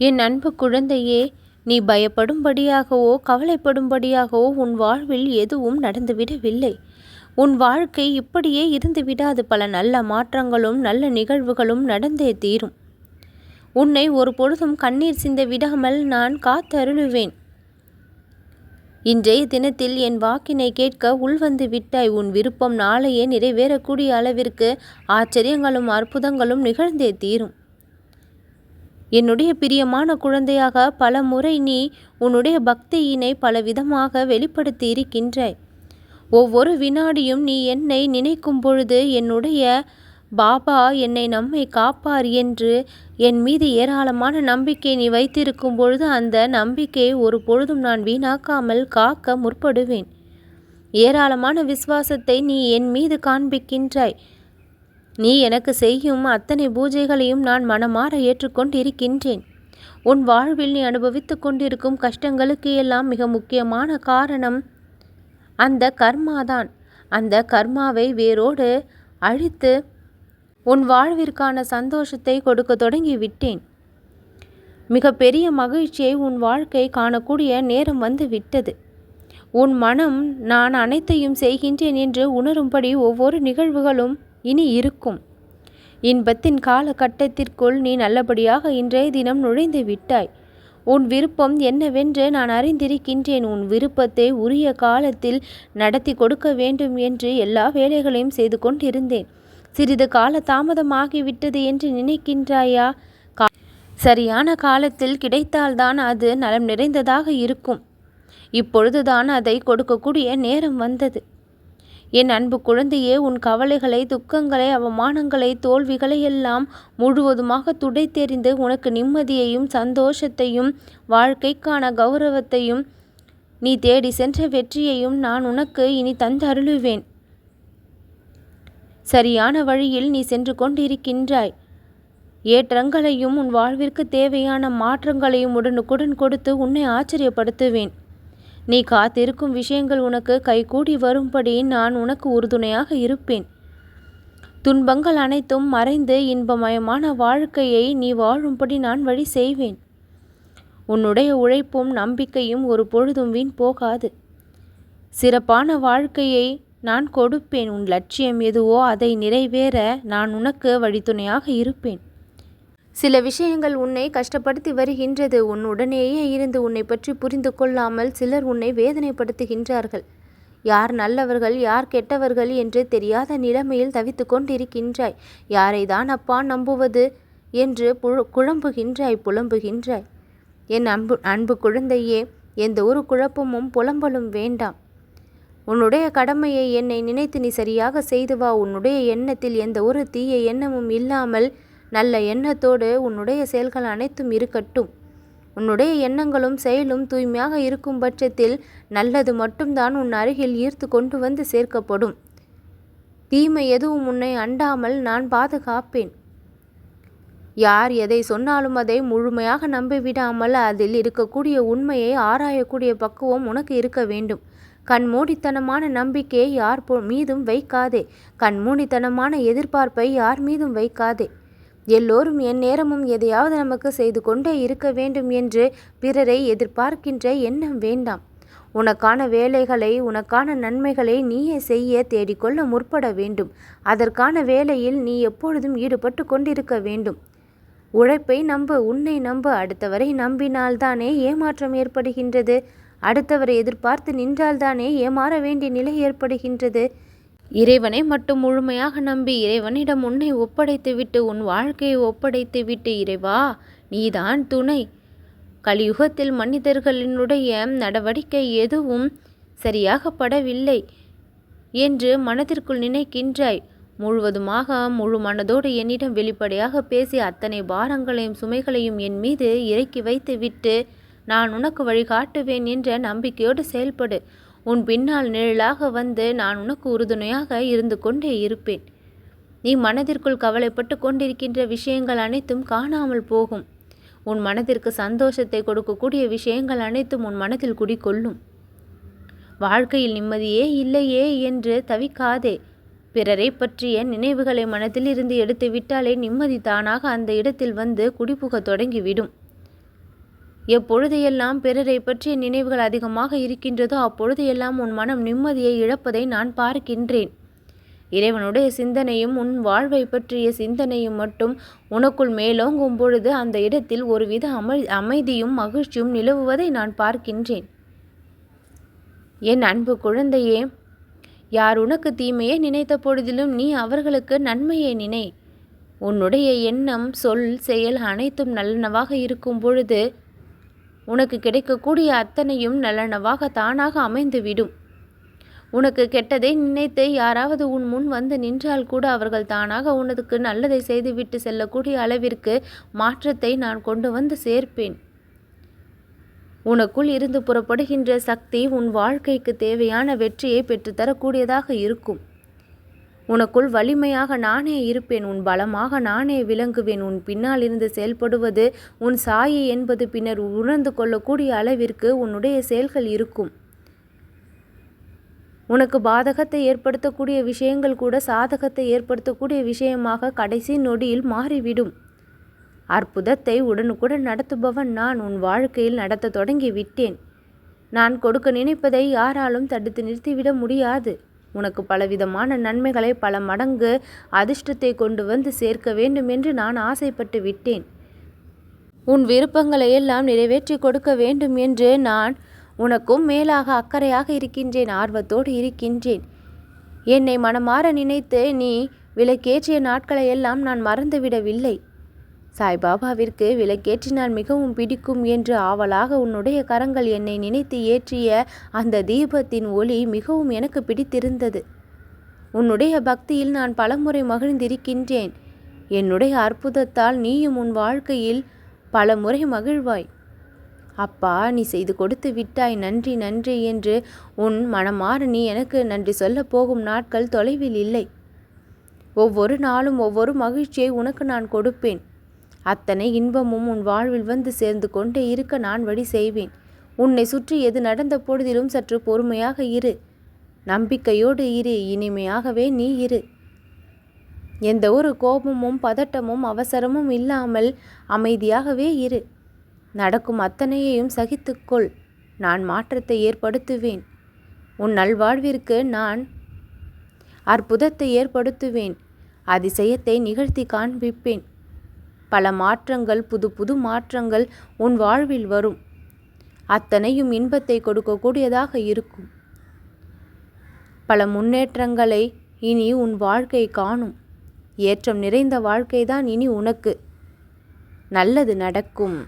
என் அன்பு குழந்தையே, நீ பயப்படும்படியாகவோ கவலைப்படும்படியாகவோ உன் வாழ்வில் எதுவும் நடந்துவிடவில்லை. உன் வாழ்க்கை இப்படியே இருந்து விடாது. பல நல்ல மாற்றங்களும் நல்ல நிகழ்வுகளும் நடந்தே தீரும். உன்னை ஒரு பொழுதும் கண்ணீர் சிந்த விடாமல் நான் காத்தருளுவேன். இன்றைய தினத்தில் என் வாக்கினை கேட்க உள்வந்து விட்டாய். உன் விருப்பம் நாளையே நிறைவேறக்கூடிய அளவிற்கு ஆச்சரியங்களும் அற்புதங்களும் நிகழ்ந்தே தீரும். என்னுடைய பிரியமான குழந்தையாக பல முறை நீ உன்னுடைய பக்தியினை பலவிதமாக வெளிப்படுத்தி இருக்கின்றாய். ஒவ்வொரு வினாடியும் நீ என்னை நினைக்கும் பொழுது என்னுடைய பாபா என்னை நம்மை காப்பார் என்று என் மீது ஏராளமான நம்பிக்கை நீ வைத்திருக்கும் பொழுது அந்த நம்பிக்கையை ஒரு பொழுதும் நான் வீணாக்காமல் காக்க முற்படுவேன். ஏராளமான விசுவாசத்தை நீ என் மீது காண்பிக்கின்றாய். நீ எனக்கு செய்யும் அத்தனை பூஜைகளையும் நான் மனமாற ஏற்றுக்கொண்டிருக்கின்றேன். உன் வாழ்வில் நீ அனுபவித்து கொண்டிருக்கும் கஷ்டங்களுக்கு எல்லாம் மிக முக்கியமான காரணம் அந்த கர்மாதான். அந்த கர்மாவை வேரோடு அழித்து உன் வாழ்விற்கான சந்தோஷத்தை கொடுக்க தொடங்கி விட்டேன். மிக பெரிய மகிழ்ச்சியை உன் வாழ்க்கை காணக்கூடிய நேரம் வந்து விட்டது. உன் மனம் நான் அனைத்தையும் செய்கின்றேன் என்று உணரும்படி ஒவ்வொரு நிகழ்வுகளும் இனி இருக்கும். இன்பத்தின் காலகட்டத்திற்குள் நீ நல்லபடியாக இன்றைய தினம் நுழைந்து விட்டாய். உன் விருப்பம் என்னவென்று நான் அறிந்திருக்கின்றேன். உன் விருப்பத்தை உரிய காலத்தில் நடத்தி கொடுக்க வேண்டும் என்று எல்லா வேலைகளையும் செய்து கொண்டிருந்தேன். சிறிது கால தாமதமாகிவிட்டது என்று நினைக்கின்றாயா? சரியான காலத்தில் கிடைத்தால்தான் அது நலம் நிறைந்ததாக இருக்கும். இப்பொழுதுதான் அதை கொடுக்கக்கூடிய நேரம் வந்தது. என் அன்பு குழந்தையே, உன் கவலைகளை, துக்கங்களை, அவமானங்களை, தோல்விகளை எல்லாம் முழுவதுமாக துடைத்தெறிந்து உனக்கு நிம்மதியையும் சந்தோஷத்தையும் வாழ்க்கைக்கான கௌரவத்தையும் நீ தேடி சென்ற வெற்றியையும் நான் உனக்கு இனி தந்தருளுவேன். சரியான வழியில் நீ சென்று கொண்டிருக்கின்றாய். ஏற்றங்களையும் உன் வாழ்விற்கு தேவையான மாற்றங்களையும் உடனுக்குடன் கொடுத்து உன்னை ஆச்சரியப்படுத்துவேன். நீ காத்திருக்கும் விஷயங்கள் உனக்கு கைகூடி வரும்படி நான் உனக்கு உறுதுணையாக இருப்பேன். துன்பங்கள் அனைத்தும் மறைந்து இன்பமயமான வாழ்க்கையை நீ வாழும்படி நான் வழி செய்வேன். உன்னுடைய உழைப்பும் நம்பிக்கையும் ஒரு பொழுதும் வீண் போகாது. சிறப்பான வாழ்க்கையை நான் கொடுப்பேன். உன் லட்சியம் எதுவோ அதை நிறைவேற நான் உனக்கு வழித்துணையாக இருப்பேன். சில விஷயங்கள் உன்னை கஷ்டப்படுத்தி வருகின்றது. உன்னுடனேயே இருந்து உன்னை பற்றி புரிந்து கொள்ளாமல் சிலர் உன்னை வேதனைப்படுத்துகின்றார்கள். யார் நல்லவர்கள் யார் கெட்டவர்கள் என்று தெரியாத நிலைமையில் தவித்து கொண்டிருக்கின்றாய். யாரை தான் அப்பா நம்புவது என்று புலம்புகின்றாய். என் அன்பு குழந்தையே, எந்த ஒரு குழப்பமும் புலம்பலும் வேண்டாம். உன்னுடைய கடமையை என்னை நினைத்து நீ சரியாக செய்து வா. உன்னுடைய எண்ணத்தில் எந்த ஒரு தீய எண்ணமும் இல்லாமல் நல்ல எண்ணத்தோடு உன்னுடைய செயல்கள் அனைத்தும் இருக்கட்டும். உன்னுடைய எண்ணங்களும் செயலும் தூய்மையாக இருக்கும் பட்சத்தில் நல்லது மட்டும்தான் உன் அருகில் ஈர்த்து கொண்டு வந்து சேர்க்கப்படும். தீமை எதுவும் உன்னை அண்டாமல் நான் பாதுகாப்பேன். யார் எதை சொன்னாலும் அதை முழுமையாக நம்பிவிடாமல் அதில் இருக்கக்கூடிய உண்மையை ஆராயக்கூடிய பக்குவம் உனக்கு இருக்க வேண்டும். கண்மூடித்தனமான நம்பிக்கையை யார் மீதும் வைக்காதே. கண்மூடித்தனமான எதிர்பார்ப்பை யார் மீதும் வைக்காதே. எல்லோரும் என் நேரமும் எதையாவது நமக்கு செய்து கொண்டே இருக்க வேண்டும் என்று பிறரை எதிர்பார்க்கின்ற எண்ணம் வேண்டாம். உனக்கான வேலைகளை உனக்கான நன்மைகளை நீயே செய்ய தேடிக்கொள்ள முற்பட வேண்டும். அதற்கான வேலையில் நீ எப்பொழுதும் ஈடுபட்டு கொண்டிருக்க வேண்டும். உழைப்பை நம்பு, உன்னை நம்பு. அடுத்தவரை நம்பினால்தானே ஏமாற்றம் ஏற்படுகின்றது. அடுத்தவரை எதிர்பார்த்து நின்றால்தானே ஏமாற வேண்டிய நிலை ஏற்படுகின்றது. இறைவனை மட்டும் முழுமையாக நம்பி இறைவனிடம் உன்னை ஒப்படைத்துவிட்டு உன் வாழ்க்கையை ஒப்படைத்துவிட்டு, இறைவா நீதான் துணை. கலியுகத்தில் மனிதர்களினுடைய நடவடிக்கை எதுவும் சரியாக படவில்லை என்று மனதிற்குள் நினைக்கின்றாய். முழுவதுமாக முழு மனதோடு என்னிடம் வெளிப்படையாக பேசி அத்தனை பாரங்களையும் சுமைகளையும் என் மீது இறக்கி வைத்துவிட்டு நான் உனக்கு வழிகாட்டுவேன் என்ற நம்பிக்கையோடு செயல்படு. உன் பின்னால் நிழலாக வந்து நான் உனக்கு உறுதுணையாக இருந்து கொண்டே இருப்பேன். நீ மனதிற்குள் கவலைப்பட்டு கொண்டிருக்கின்ற விஷயங்கள் அனைத்தும் காணாமல் போகும். உன் மனதிற்கு சந்தோஷத்தை கொடுக்கக்கூடிய விஷயங்கள் அனைத்தும் உன் மனதில் குடிகொள்ளும். வாழ்க்கையில் நிம்மதியே இல்லையே என்று தவிக்காதே. பிறரை பற்றிய நினைவுகளை மனதில் இருந்து எடுத்து விட்டாலே நிம்மதி தானாக அந்த இடத்தில் வந்து குடிபுக தொடங்கிவிடும். எப்பொழுதையெல்லாம் பிறரை பற்றிய நினைவுகள் அதிகமாக இருக்கின்றதோ அப்பொழுதையெல்லாம் உன் மனம் நிம்மதியை இழப்பதை நான் பார்க்கின்றேன். இறைவனுடைய சிந்தனையும் உன் வாழ்வை பற்றிய சிந்தனையும் மட்டும் உனக்குள் மேலோங்கும் பொழுது அந்த இடத்தில் ஒருவித அமைதியும் மகிழ்ச்சியும் நிலவுவதை நான் பார்க்கின்றேன். என் அன்பு குழந்தையே, யார் உனக்கு தீமையை நினைத்த பொழுதிலும் நீ அவர்களுக்கு நன்மையை நினை. உன்னுடைய எண்ணம், சொல், செயல் அனைத்தும் நல்லனவாக இருக்கும் பொழுது உனக்கு கிடைக்கக்கூடிய அத்தனையும் நல்லனவாக தானாக அமைந்துவிடும். உனக்கு கெட்டதை நினைத்து யாராவது உன் முன் வந்து நின்றால் கூட அவர்கள் தானாக உனக்கு நல்லதை செய்துவிட்டு செல்லக்கூடிய அளவிற்கு மாற்றத்தை நான் கொண்டு வந்து சேர்ப்பேன். உனக்குள் இருந்து புறப்படுகின்ற சக்தி உன் வாழ்க்கைக்கு தேவையான வெற்றியை பெற்றுத்தரக்கூடியதாக இருக்கும். உனக்குள் வலிமையாக நானே இருப்பேன், உன் பலமாக நானே விளங்குவேன். உன் பின்னால் இருந்து செயல்படுவது உன் சாயை என்பது பின்னர் உணர்ந்து கொள்ளக்கூடிய அளவிற்கு உன்னுடைய செயல்கள் இருக்கும். உனக்கு பாதகத்தை ஏற்படுத்தக்கூடிய விஷயங்கள் கூட சாதகத்தை ஏற்படுத்தக்கூடிய விஷயமாக கடைசி நொடியில் மாறிவிடும். அற்புதத்தை உடனுக்குடன் நடத்துபவன் நான் உன் வாழ்க்கையில் நடத்த தொடங்கி விட்டேன். நான் கொடுக்க நினைப்பதை யாராலும் தடுத்து நிறுத்திவிட முடியாது. உனக்கு பலவிதமான நன்மைகளை பல மடங்கு அதிர்ஷ்டத்தை கொண்டு வந்து சேர்க்க வேண்டும் என்று நான் ஆசைப்பட்டு விட்டேன். உன் விருப்பங்களை எல்லாம் நிறைவேற்றி கொடுக்க வேண்டும் என்று நான் உனக்கும் மேலாக அக்கறையாக இருக்கின்றேன், ஆர்வத்தோடு இருக்கின்றேன். என்னை மனமாற நினைத்து நீ விளக்கேற்றிய நாட்களை எல்லாம் நான் மறந்துவிடவில்லை. சாய்பாபாவிற்கு விளக்கேற்றினால் மிகவும் பிடிக்கும் என்று ஆவலாக உன்னுடைய கரங்கள் என்னை நினைத்து ஏற்றிய அந்த தீபத்தின் ஒளி மிகவும் எனக்கு பிடித்திருந்தது. உன்னுடைய பக்தியில் நான் பலமுறை மகிழ்ந்திருக்கின்றேன். என்னுடைய அற்புதத்தால் நீயும் உன் வாழ்க்கையில் பல முறை மகிழ்வாய். அப்பா, நீ செய்து கொடுத்து விட்டாய், நன்றி நன்றி என்று உன் மனமாற நீ எனக்கு நன்றி சொல்ல போகும் நாட்கள் தொலைவில் இல்லை. ஒவ்வொரு நாளும் ஒவ்வொரு மகிழ்ச்சியை உனக்கு நான் கொடுப்பேன். அத்தனை இன்பமும் உன் வாழ்வில் வந்து சேர்ந்து கொண்டே இருக்க நான் வழி செய்வேன். உன்னை சுற்றி எது நடந்த பொழுதிலும் சற்று பொறுமையாக இரு, நம்பிக்கையோடு இரு, இனிமையாகவே நீ இரு. எந்த ஒரு கோபமும் பதட்டமும் அவசரமும் இல்லாமல் அமைதியாகவே இரு. நடக்கும் அத்தனையையும் சகித்துக்கொள். நான் மாற்றத்தை ஏற்படுத்துவேன். உன் நல்வாழ்விற்கு நான் அற்புதத்தை ஏற்படுத்துவேன். அதிசயத்தை நிகழ்த்தி காண்பிப்பேன். பல மாற்றங்கள், புது புது மாற்றங்கள் உன் வாழ்வில் வரும். அத்தனையும் இன்பத்தை கொடுக்கக்கூடியதாக இருக்கும். பல முன்னேற்றங்களை இனி உன் வாழ்க்கை காணும். ஏற்றம் நிறைந்த வாழ்க்கைதான் இனி உனக்கு. நல்லது நடக்கும்.